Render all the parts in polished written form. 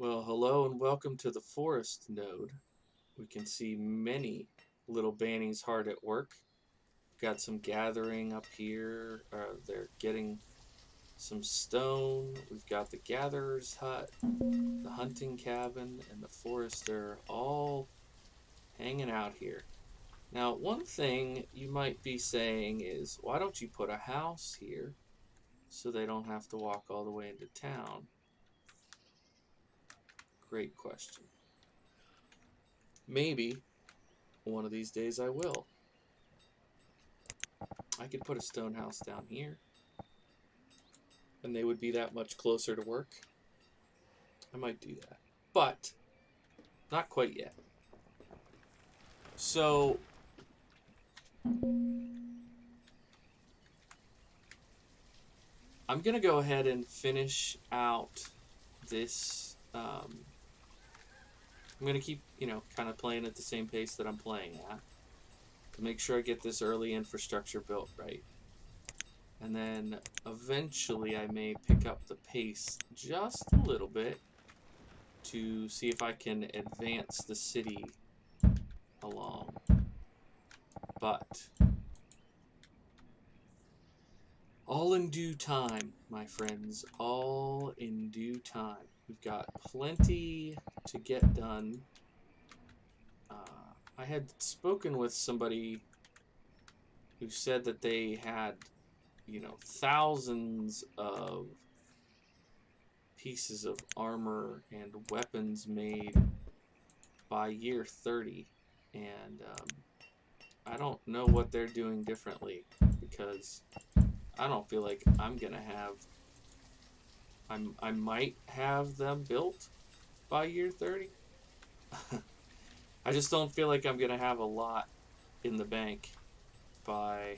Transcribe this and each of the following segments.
Well, hello and welcome to the forest node. We can see many little bannies hard at work. Got some gathering up here. They're getting some stone. We've got the gatherer's hut, the hunting cabin, and the forester all hanging out here. Now, one thing you might be saying is, why don't you put a house here so they don't have to walk all the way into town? Great question. Maybe one of these days I will. I could put a stone house down here, and they would be that much closer to work. I might do that, but not quite yet. So, I'm going to go ahead and finish out this. I'm going to keep, kind of playing at the same pace that I'm playing at to make sure I get this early infrastructure built right. And then eventually I may pick up the pace just a little bit to see if I can advance the city along. But all in due time, my friends. All in due time. We've got plenty to get done. I had spoken with somebody who said that they had, thousands of pieces of armor and weapons made by year 30. And I don't know what they're doing differently because I don't feel like I'm going to have. I might have them built by year 30. I just don't feel like I'm going to have a lot in the bank by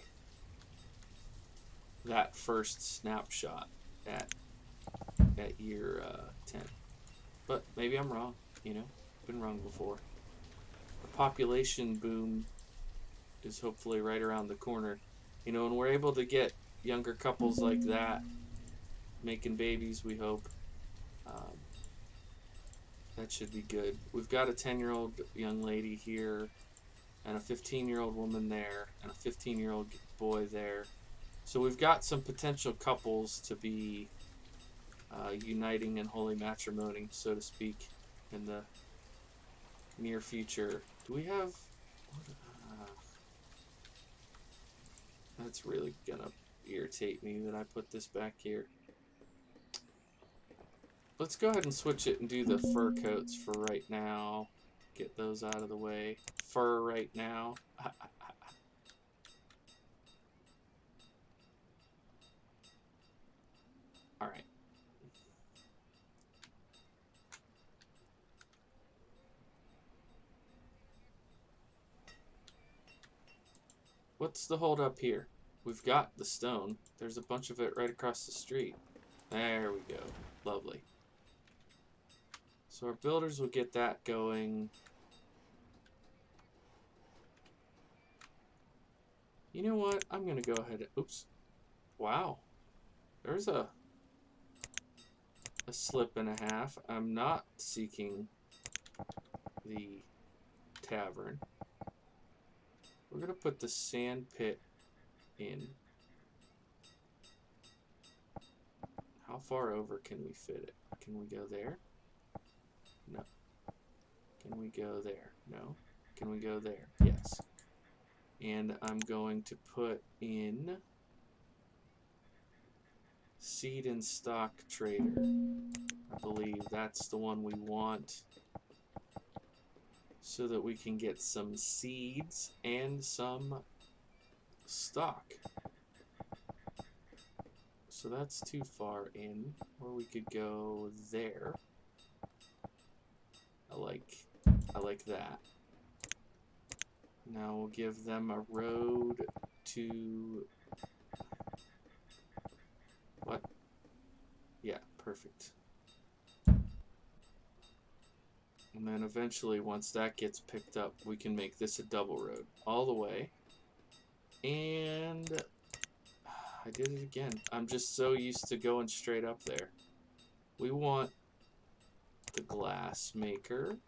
that first snapshot at year 10. But maybe I'm wrong, Been wrong before. The population boom is hopefully right around the corner. And we're able to get younger couples like that making babies, we hope. Um, that should be good. We've got a 10-year-old young lady here, and a 15-year-old woman there, and a 15-year-old boy there. So we've got some potential couples to be uniting in holy matrimony, so to speak, in the near future. Do we have... that's really gonna irritate me that I put this back here. Let's go ahead and switch it and do the fur coats for right now. Get those out of the way. Fur right now. Alright. What's the hold up here? We've got the stone. There's a bunch of it right across the street. There we go. Lovely. So our builders will get that going. You know what? I'm going to go ahead and... Oops. Wow. There's a slip and a half. I'm not seeking the tavern. We're going to put the sand pit in. How far over can we fit it? Can we go there? No. Can we go there? No. Can we go there? Yes. And I'm going to put in seed and stock trader. I believe that's the one we want, so that we can get some seeds and some stock. So that's too far in, or we could go there. I like that. Now we'll give them a road to... What? Yeah, perfect. And then eventually, once that gets picked up, we can make this a double road all the way. And I did it again. I'm just so used to going straight up there. We want the glass maker.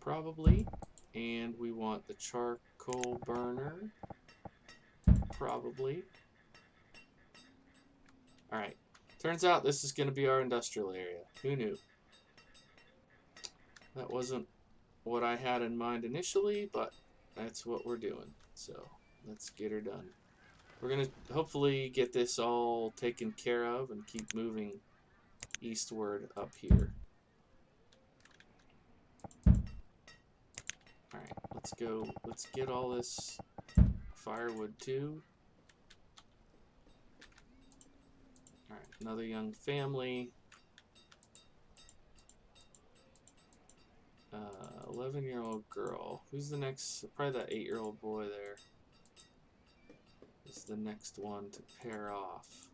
Probably. And we want the charcoal burner. Probably. Alright. Turns out this is going to be our industrial area. Who knew? That wasn't what I had in mind initially, but that's what we're doing. So, let's get her done. We're going to hopefully get this all taken care of and keep moving eastward up here. Alright, let's go. Let's get all this firewood too. Alright, another young family. 11-year-old girl. Who's the next? Probably that 8-year-old boy there is the next one to pair off.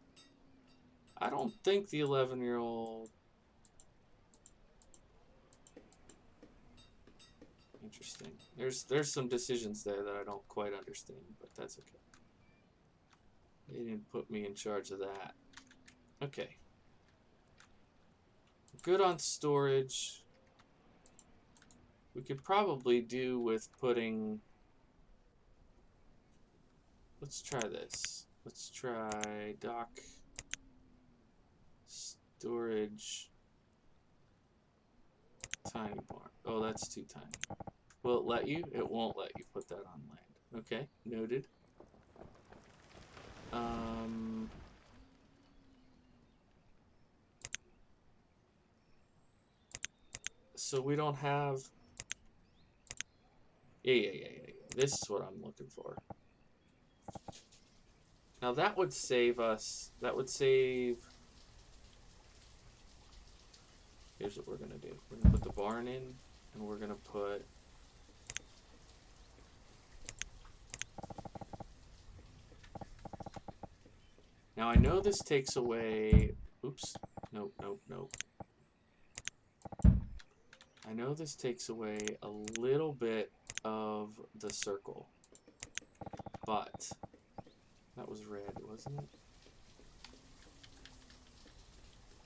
I don't think the 11-year-old... Interesting. There's some decisions there that I don't quite understand, but that's okay. They didn't put me in charge of that. Okay. Good on storage. We could probably do with putting... Let's try this. Let's try dock storage tiny barn. Oh, that's too tiny. Will it let you? It won't let you put that on land. Okay, noted. So we don't have... Yeah. This is what I'm looking for. Now that would save us... That would save... Here's what we're going to do. We're going to put the barn in, and we're going to put... Now I know this takes away... Oops. Nope. I know this takes away a little bit of the circle. But... That was red, wasn't it?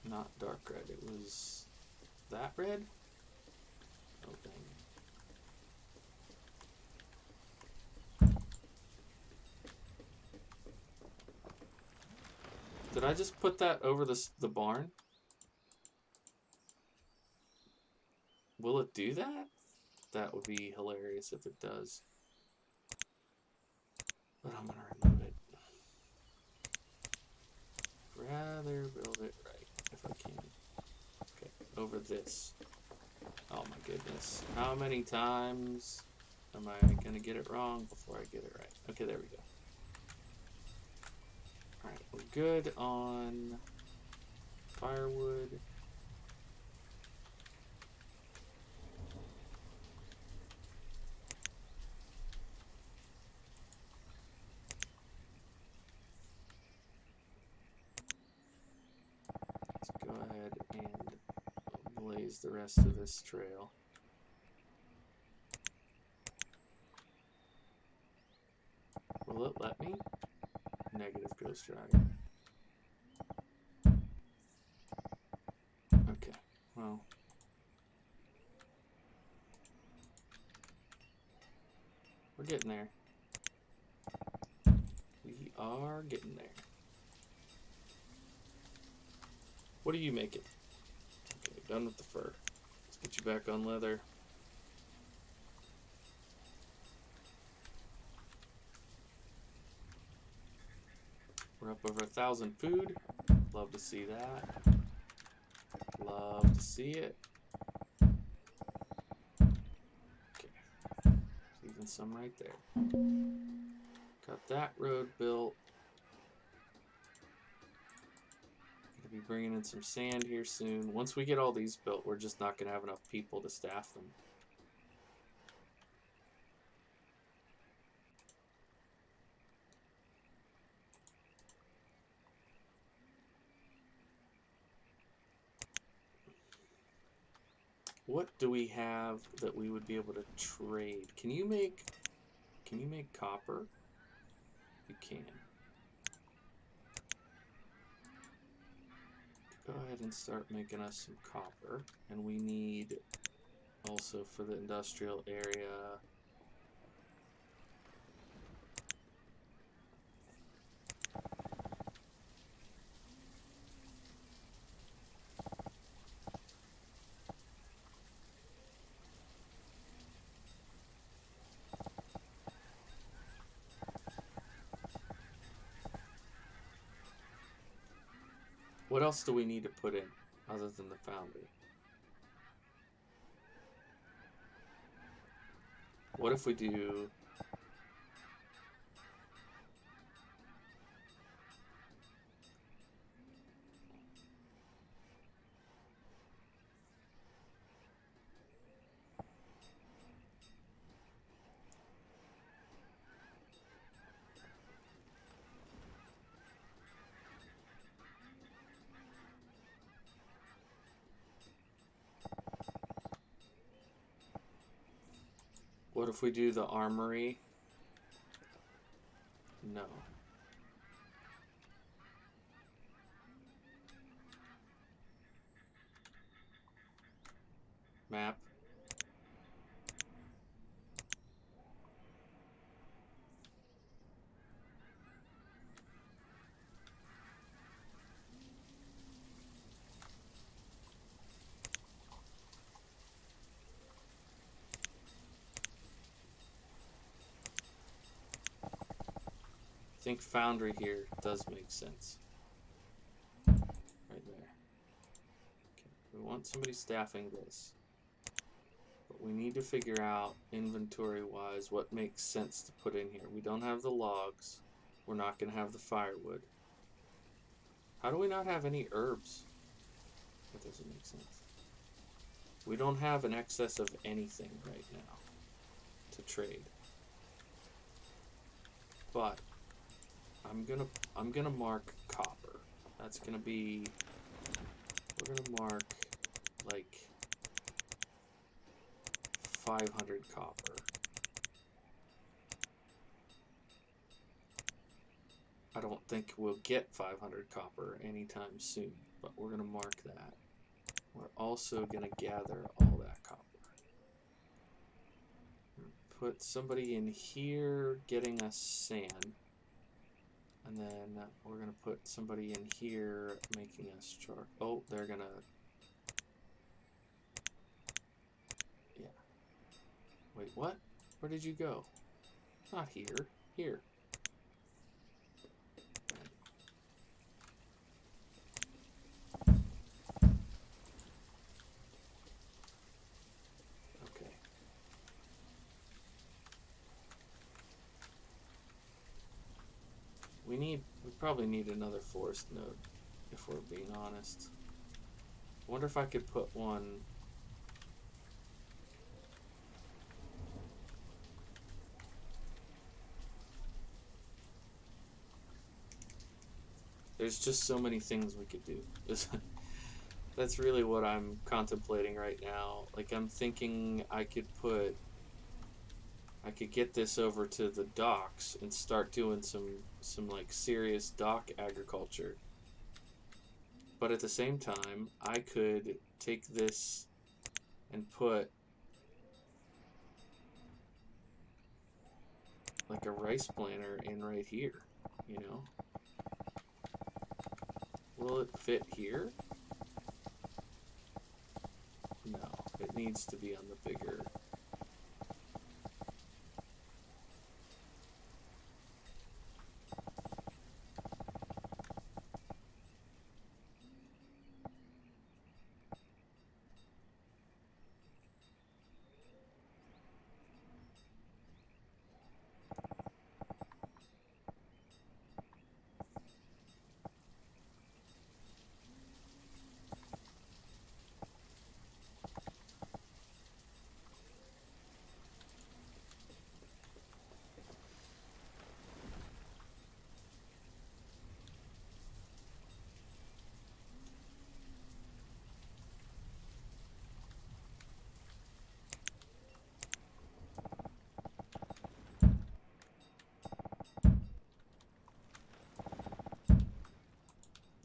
Not dark red. It was... That red? Oh, dang it. Did I just put that over the barn? Will it do that? That would be hilarious if it does. But I'm gonna remove it. Rather build it right, if I can. Okay, over this. Oh my goodness. How many times am I gonna get it wrong before I get it right? Okay, there we go. Alright, we're good on firewood. Let's go ahead and blaze the rest of this trail. Will it let me? Negative Ghost Rider. Okay, well. We're getting there. We are getting there. What are you making? Okay, done with the fur. Let's get you back on leather. We're up over 1,000 food. Love to see that. Love to see it. Okay. There's even some right there. Got that road built. Gonna be bringing in some sand here soon. Once we get all these built, we're just not gonna have enough people to staff them. What do we have that we would be able to trade? Can you make copper? You can. go ahead and start making us some copper. And we need also for the industrial area. What else do we need to put in other than the foundry? What if we do... What if we do the armory? No. Map. I think foundry here does make sense. Right there. Okay. We want somebody staffing this. But we need to figure out inventory-wise what makes sense to put in here. We don't have the logs. We're not going to have the firewood. How do we not have any herbs? That doesn't make sense. We don't have an excess of anything right now to trade. But I'm gonna mark copper. That's gonna be, we're gonna mark like 500 copper. I don't think we'll get 500 copper anytime soon, but we're gonna mark that. We're also gonna gather all that copper. Put somebody in here getting us sand. And then we're going to put somebody in here making us charcoal. Oh, they're going to... Yeah. Wait, what? Where did you go? Not here. Here. Okay. We probably need another forest node, if we're being honest. I wonder if I could put one... There's just so many things we could do. That's really what I'm contemplating right now. Like, I'm thinking I could get this over to the docks and start doing some like serious dock agriculture. But at the same time, I could take this and put like a rice planter in right here, you know? Will it fit here? No, it needs to be on the bigger...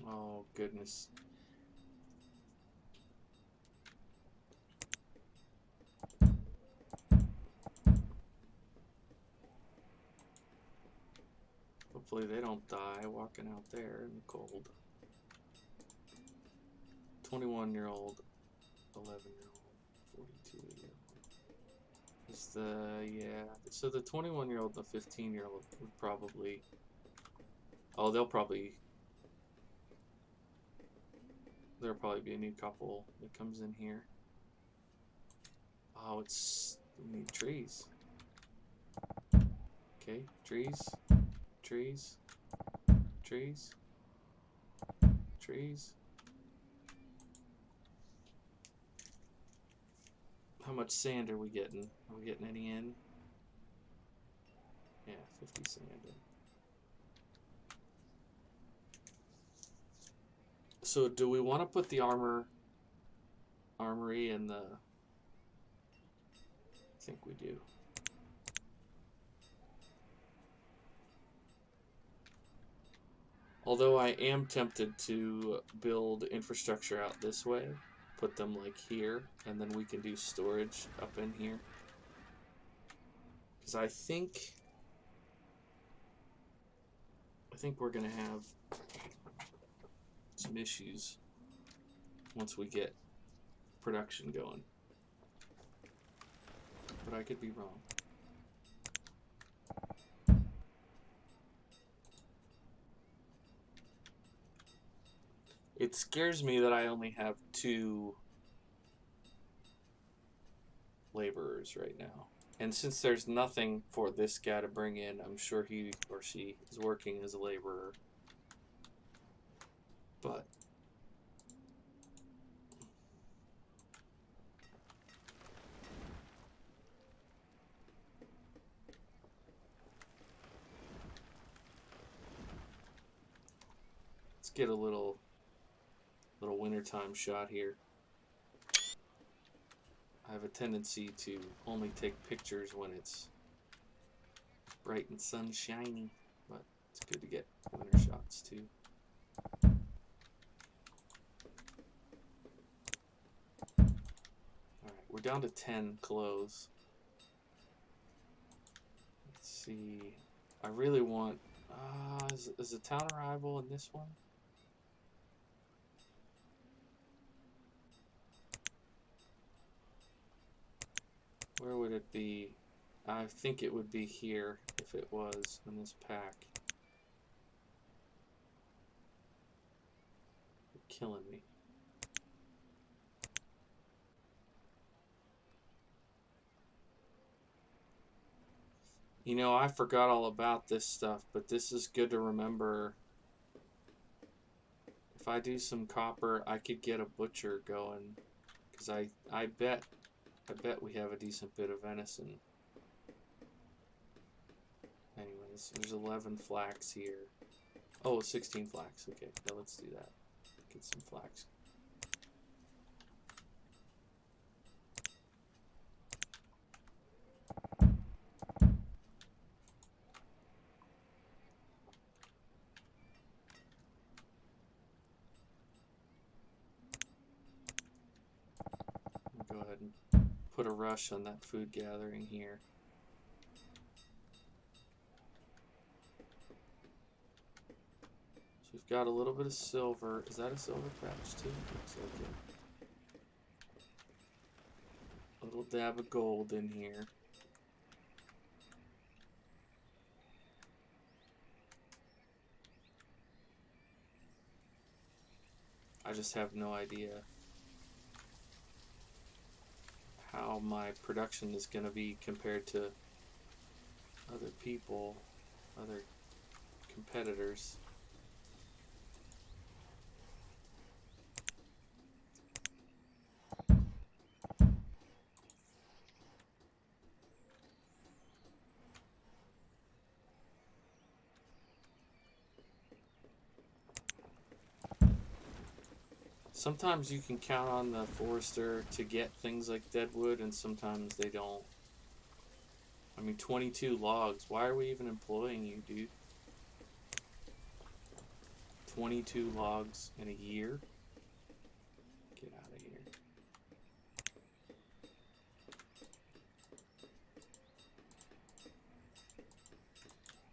Oh, goodness. Hopefully they don't die walking out there in the cold. 21-year-old, 11-year-old, 42-year-old. Is the, yeah. So the 21-year-old and the 15-year-old would probably, oh, there'll probably be a new couple that comes in here. Oh, we need trees. Okay, trees, trees, trees, trees. How much sand are we getting? Are we getting any in? Yeah, 50 sand in. So do we want to put the armory in the... I think we do. Although I am tempted to build infrastructure out this way, put them like here, and then we can do storage up in here. Because I think we're gonna have some issues once we get production going. But I could be wrong. It scares me that I only have 2 laborers right now. And since there's nothing for this guy to bring in, I'm sure he or she is working as a laborer. But let's get a little wintertime shot here. I have a tendency to only take pictures when it's bright and sunshiny, but it's good to get winter shots too. Alright, we're down to 10 clothes. Let's see. I really want... is the town arrival in this one? Where would it be? I think it would be here if it was in this pack. You're killing me. You know, I forgot all about this stuff, but this is good to remember. If I do some copper, I could get a butcher going. Because I bet we have a decent bit of venison. Anyways, there's 11 flax here. Oh, 16 flax. Okay, now let's do that. Get some flax. Go ahead and put a rush on that food gathering here. So we've got a little bit of silver. Is that a silver patch too? Looks like it. A little dab of gold in here. I just have no idea how my production is going to be compared to other people, other competitors. Sometimes you can count on the forester to get things like deadwood, and sometimes they don't. I mean, 22 logs. Why are we even employing you, dude? 22 logs in a year? Get out of here.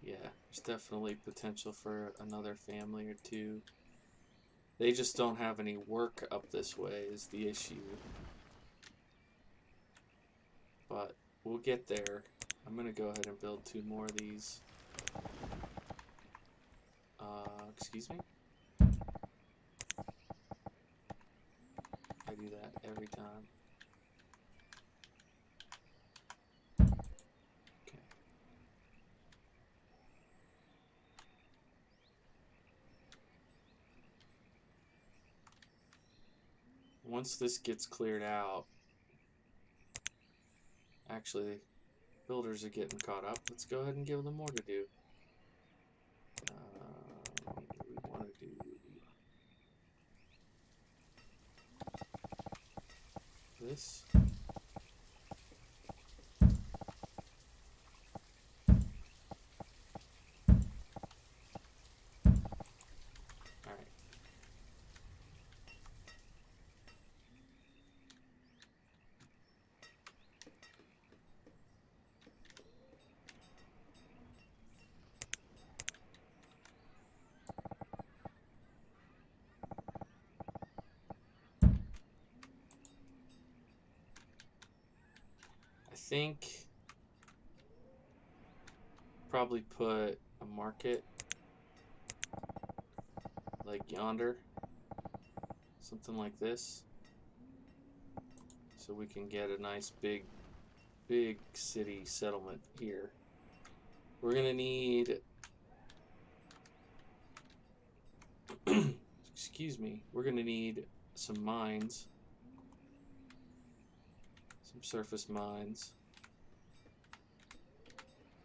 Yeah, there's definitely potential for another family or two. They just don't have any work up this way is the issue. But we'll get there. I'm gonna go ahead and build 2 more of these. Excuse me? I do that every time. Okay. Once this gets cleared out, actually, builders are getting caught up. Let's go ahead and give them more to do. We want to do this. All right. I think probably put a market like yonder, something like this, so we can get a nice big city settlement here. We're gonna need excuse me, we're gonna need some mines, some surface mines,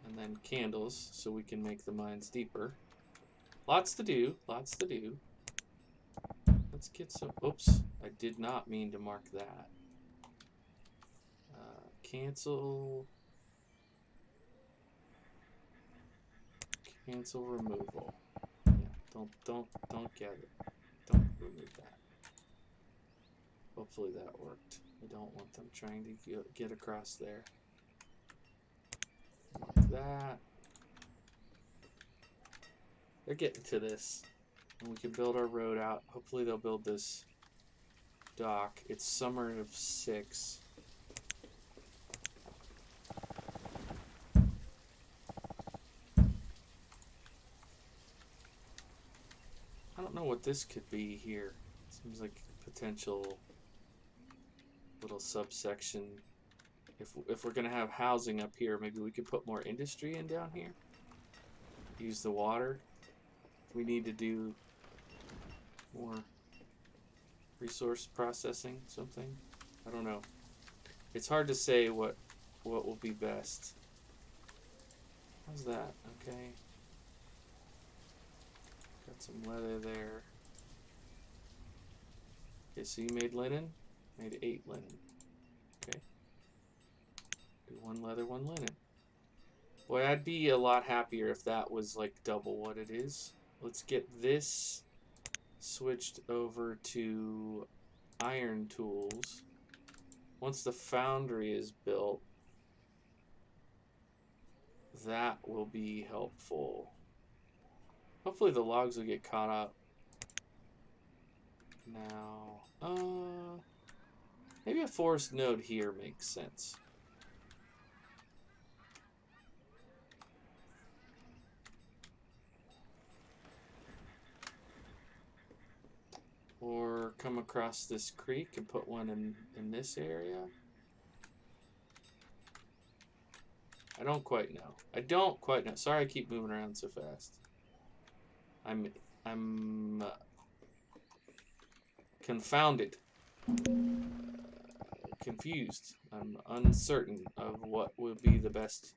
and then candles so we can make the mines deeper. Lots to do, lots to do. Let's get some, oops, I did not mean to mark that. Cancel removal. Yeah, don't get it. Don't remove that. Hopefully that worked. I don't want them trying to get across there. Mark that. They're getting to this. And we can build our road out. Hopefully they'll build this dock. It's summer of 6. I don't know what this could be here. Seems like a potential little subsection. If we're gonna have housing up here, maybe we could put more industry in down here. Use the water. We need to do more resource processing, something. I don't know. It's hard to say what will be best. How's that? Okay. Got some leather there. Okay, so you made linen? Made 8 linen. Okay. Do 1 leather, 1 linen. Boy, I'd be a lot happier if that was like double what it is. Let's get this switched over to iron tools. Once the foundry is built, that will be helpful. Hopefully the logs will get caught up. Now, maybe a forest node here makes sense. Or come across this creek and put one in this area. I don't quite know. I don't quite know. Sorry I keep moving around so fast. I'm confounded. Confused. I'm uncertain of what will be the best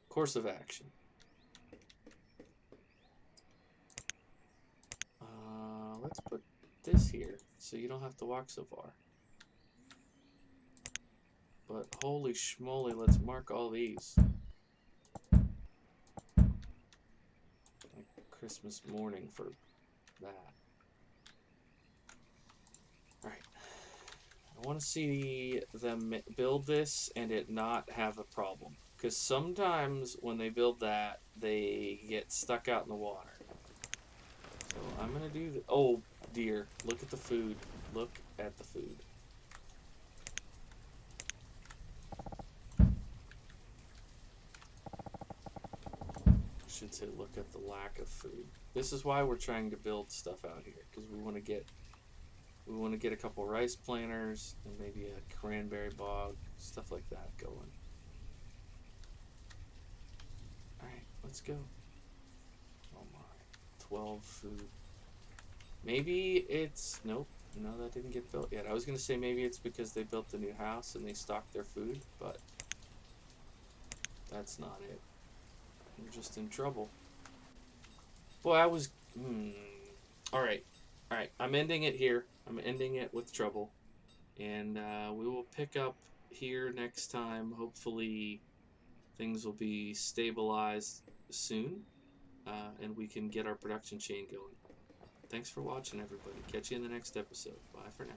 course of action. Let's put this here so you don't have to walk so far. But holy schmoly, let's mark all these. Like Christmas morning for that. Alright. I want to see them build this and it not have a problem. Because sometimes when they build that, they get stuck out in the water. So I'm gonna do the. Oh dear! Look at the food. Look at the food. I should say, look at the lack of food. This is why we're trying to build stuff out here, because we want to get a couple rice planters and maybe a cranberry bog, stuff like that going. All right, let's go. Oh my, 12 food. Maybe it's nope. No, that didn't get built yet. I was gonna say maybe it's because they built the new house and they stocked their food, but that's not it. We're just in trouble. Boy, I was. All right, all right. I'm ending it here. I'm ending it with trouble, and we will pick up here next time. Hopefully, things will be stabilized soon, and we can get our production chain going. Thanks for watching, everybody. Catch you in the next episode. Bye for now.